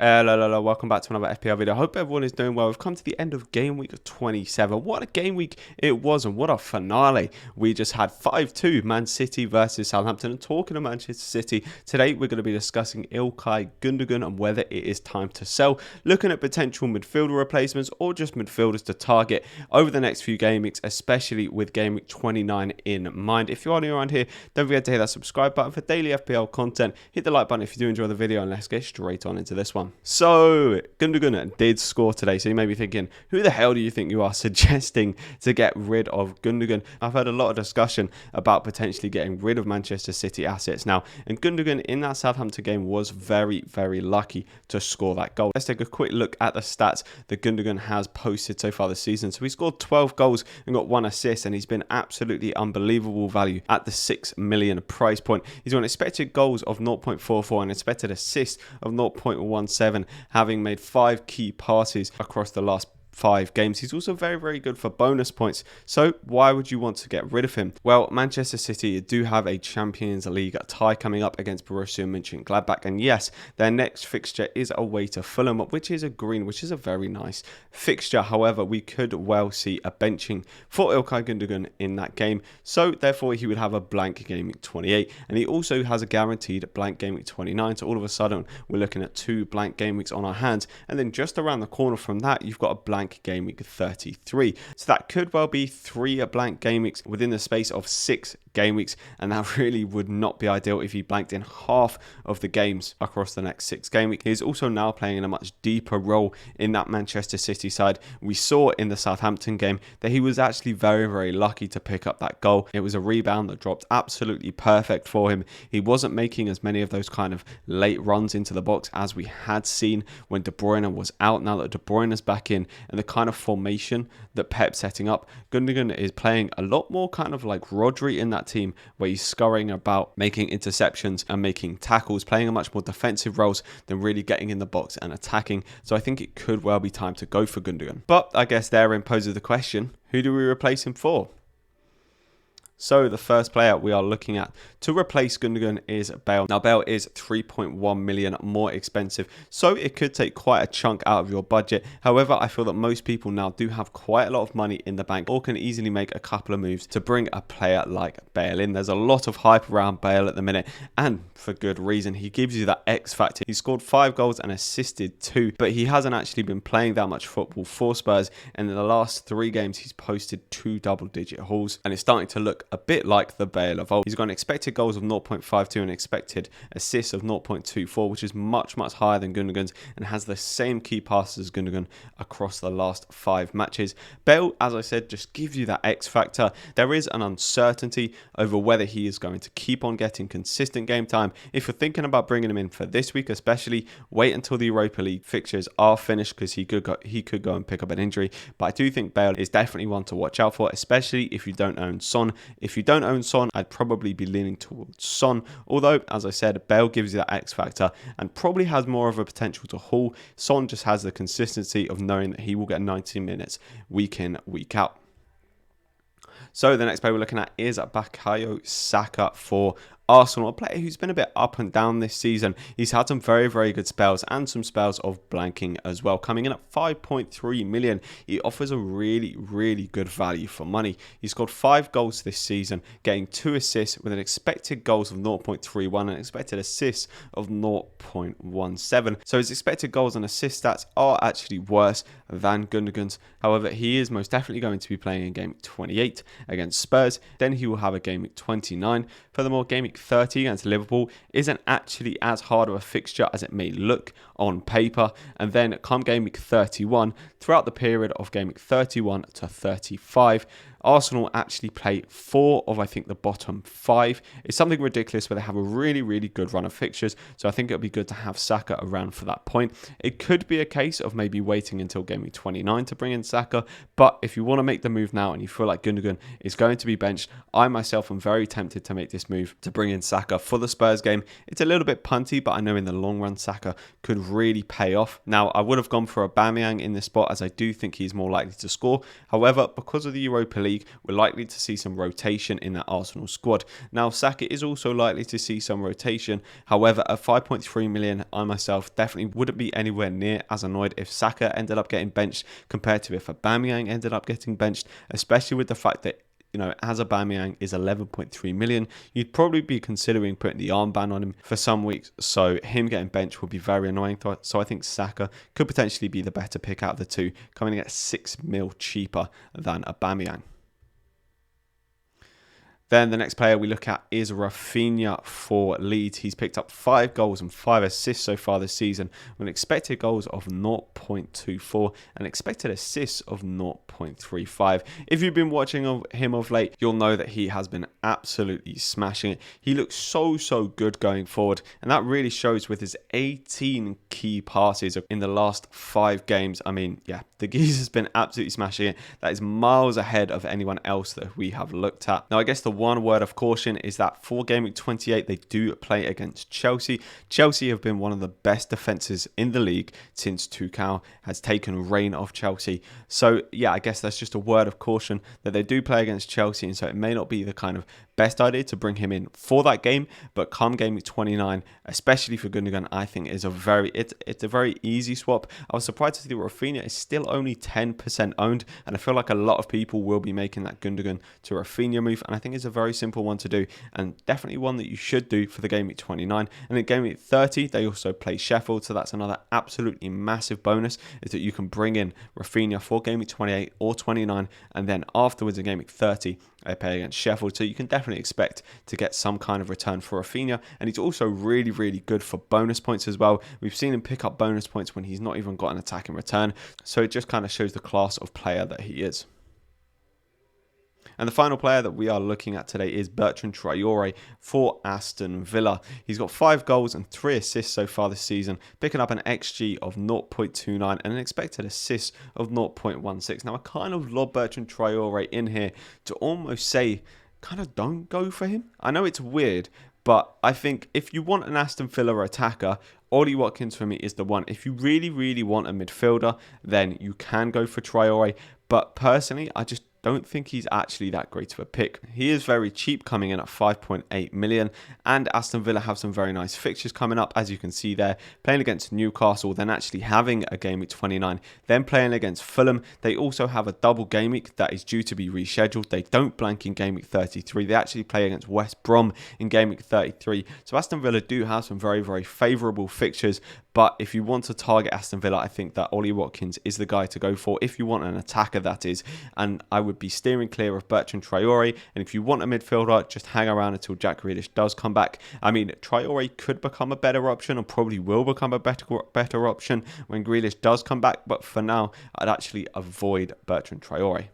Hello, welcome back to another FPL video. I hope everyone is doing well. We've come to the end of game week 27. What a game week it was, and what a finale. We just had 5-2 Man City versus Southampton. And talking of Manchester City, today we're going to be discussing İlkay Gündoğan and whether it is time to sell, looking at potential midfielder replacements or just midfielders to target over the next few game weeks, especially with game week 29 in mind. If you are new around here, don't forget to hit that subscribe button for daily FPL content. Hit the like button if you do enjoy the video, and let's get straight on into this one. So, Gundogan did score today, so you may be thinking, who the hell do you think you are suggesting to get rid of Gundogan? I've heard a lot of discussion about potentially getting rid of Manchester City assets now, and Gundogan in that Southampton game was very lucky to score that goal. Let's take a quick look at the stats that Gundogan has posted so far this season. So he scored 12 goals and got 1 assist, and he's been absolutely unbelievable value at the 6 million price point. He's got expected goals of 0.44 and expected assists of 0.17, having made 5 key passes across the last 5 games. He's also very good for bonus points. So why would you want to get rid of him? Well, Manchester City do have a Champions League tie coming up against Borussia Mönchengladbach, and yes, their next fixture is away to Fulham, which is a green, which is a very nice fixture. However, we could well see a benching for İlkay Gündoğan in that game, so therefore he would have a blank game week 28, and he also has a guaranteed blank game week 29. So all of a sudden we're looking at 2 blank game weeks on our hands, and then just around the corner from that you've got a blank game week 33. So that could well be 3 blank game weeks within the space of 6 game weeks, and that really would not be ideal if he blanked in half of the games across the next 6 game weeks. He is also now playing in a much deeper role in that Manchester City side. We saw in the Southampton game that he was actually very lucky to pick up that goal. It was a rebound that dropped absolutely perfect for him. He wasn't making as many of those kind of late runs into the box as we had seen when De Bruyne was out. Now that De Bruyne is back in, and the kind of formation that Pep's setting up, Gundogan is playing a lot more kind of like Rodri in that team, where he's scurrying about, making interceptions and making tackles, playing a much more defensive roles than really getting in the box and attacking. So I think it could well be time to go for Gundogan. But I guess therein poses the question, who do we replace him for? So the first player we are looking at to replace Gündoğan is Bale. Now Bale is 3.1 million more expensive, so it could take quite a chunk out of your budget. However, I feel that most people now do have quite a lot of money in the bank, or can easily make a couple of moves to bring a player like Bale in. There's a lot of hype around Bale at the minute, and for good reason. He gives you that X factor. He scored 5 goals and assisted 2, but he hasn't actually been playing that much football for Spurs, and in the last 3 games he's posted 2 double-digit hauls, and it's starting to look a bit like the Bale of old. He's got an expected goals of 0.52 and expected assists of 0.24, which is much higher than Gundogan's, and has the same key passes as Gundogan across the last 5 matches. Bale, as I said, just gives you that X factor. There is an uncertainty over whether he is going to keep on getting consistent game time. If you're thinking about bringing him in for this week especially, wait until the Europa League fixtures are finished, because he could go and pick up an injury. But I do think Bale is definitely one to watch out for, especially if you don't own Son. If you don't own Son, I'd probably be leaning towards Son, although as I said, Bale gives you that X factor and probably has more of a potential to haul. Son just has the consistency of knowing that he will get 90 minutes week in, week out. So the next player we're looking at is Bukayo Saka for Arsenal, a player who's been a bit up and down this season. He's had some very good spells and some spells of blanking as well. Coming in at 5.3 million, he offers a really good value for money. He scored 5 goals this season, getting 2 assists with an expected goals of 0.31 and expected assists of 0.17. So his expected goals and assist stats are actually worse than Gundogan's. However, he is most definitely going to be playing in game 28 against Spurs. Then he will have a game week 29. Furthermore, game week 30 against Liverpool isn't actually as hard of a fixture as it may look on paper. And then come game week 31, throughout the period of game week 31 to 35, Arsenal actually play 4 of, I think, the bottom 5. It's something ridiculous, where they have a really good run of fixtures. So I think it'll be good to have Saka around for that point. It could be a case of maybe waiting until game week 29 to bring in Saka. But if you want to make the move now and you feel like Gundogan is going to be benched, I myself am very tempted to make this move to bring in Saka for the Spurs game. It's a little bit punty, but I know in the long run Saka could really pay off. Now, I would have gone for Aubameyang in this spot, as I do think he's more likely to score. However, because of the Europa League, league, we're likely to see some rotation in that Arsenal squad. Now, Saka is also likely to see some rotation. However, at 5.3 million, I myself definitely wouldn't be anywhere near as annoyed if Saka ended up getting benched compared to if Aubameyang ended up getting benched, especially with the fact that, you know, as Aubameyang is 11.3 million, you'd probably be considering putting the armband on him for some weeks. So him getting benched would be very annoying. So I think Saka could potentially be the better pick out of the two, coming in at 6 mil cheaper than Aubameyang. Then the next player we look at is Raphinha for Leeds. He's picked up 5 goals and 5 assists so far this season, with expected goals of 0.24 and expected assists of 0.35. If you've been watching him of late, you'll know that he has been absolutely smashing it. He looks so good going forward, and that really shows with his 18 key passes in the last 5 games. I mean, yeah, the geezer's been absolutely smashing it. That is miles ahead of anyone else that we have looked at. Now, I guess the one word of caution is that for Game Week 28, they do play against Chelsea. Chelsea have been one of the best defences in the league since Tuchel has taken reign of Chelsea. So, yeah, I guess that's just a word of caution that they do play against Chelsea, and so it may not be the kind of best idea to bring him in for that game. But come Game Week 29, especially for Gundogan, I think is a very easy swap. I was surprised to see that Raphinha is still only 10% owned, and I feel like a lot of people will be making that Gundogan to Raphinha move, and I think it's a very simple one to do, and definitely one that you should do for the Game Week 29. And in Game Week 30, they also play Sheffield, so that's another absolutely massive bonus, is that you can bring in Raphinha for Game Week 28 or 29, and then afterwards in Game Week 30, they play against Sheffield, so you can definitely expect to get some kind of return for Raphinha. And he's also really good for bonus points as well. We've seen him pick up bonus points when he's not even got an attack in return, so it just kind of shows the class of player that he is. And the final player that we are looking at today is Bertrand Traore for Aston Villa. He's got 5 goals and 3 assists so far this season, picking up an XG of 0.29 and an expected assist of 0.16. Now, I kind of lob Bertrand Traore in here to almost say, kind of don't go for him. I know it's weird, but I think if you want an Aston Villa attacker, Ollie Watkins for me is the one. If you really want a midfielder, then you can go for Traore. But personally, I just don't think he's actually that great of a pick. He is very cheap, coming in at 5.8 million, and Aston Villa have some very nice fixtures coming up, as you can see there, playing against Newcastle, then actually having a game week 29, then playing against Fulham. They also have a double game week that is due to be rescheduled. They don't blank in game week 33. They actually play against West Brom in game week 33. So Aston Villa do have some very favourable fixtures. But if you want to target Aston Villa, I think that Ollie Watkins is the guy to go for if you want an attacker, that is. And I would be steering clear of Bertrand Traore. And if you want a midfielder, just hang around until Jack Grealish does come back. I mean, Traore could become a better option, and probably will become a better option when Grealish does come back. But for now, I'd actually avoid Bertrand Traore.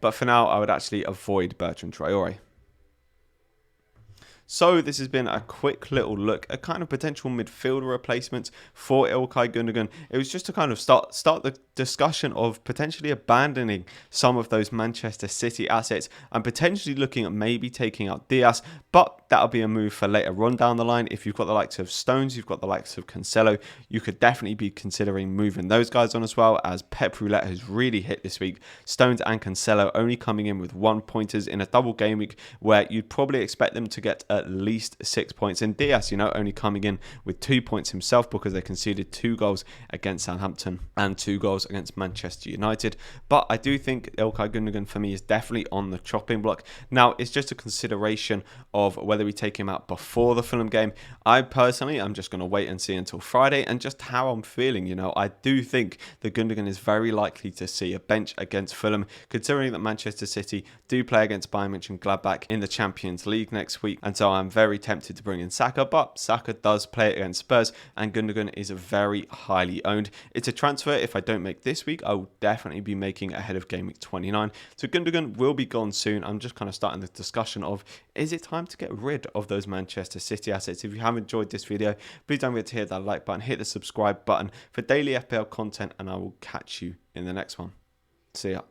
So this has been a quick little look at kind of potential midfielder replacements for Ilkay Gündogan. It was just to kind of start the discussion of potentially abandoning some of those Manchester City assets and potentially looking at maybe taking out Diaz, but that'll be a move for later on down the line. If you've got the likes of Stones, you've got the likes of Cancelo, you could definitely be considering moving those guys on as well, as Pep Roulette has really hit this week. Stones and Cancelo only coming in with 1 pointers in a double game week where you'd probably expect them to get at least 6 points. And Diaz, only coming in with 2 points himself because they conceded 2 goals against Southampton and 2 goals against Manchester United. But I do think Ilkay Gündogan for me is definitely on the chopping block. Now, it's just a consideration of whether we take him out before the Fulham game. I personally, I'm just going to wait and see until Friday and just how I'm feeling. I do think that Gundogan is very likely to see a bench against Fulham, considering that Manchester City do play against Bayern Munich and Gladbach in the Champions League next week. And so I'm very tempted to bring in Saka, but Saka does play against Spurs and Gundogan is very highly owned. It's a transfer if I don't make this week, I will definitely be making ahead of game week 29. So Gundogan will be gone soon. I'm just kind of starting the discussion of, is it time to get rid of those Manchester City assets? If you have enjoyed this video, please don't forget to hit that like button, hit the subscribe button for daily FPL content, and I will catch you in the next one. See ya.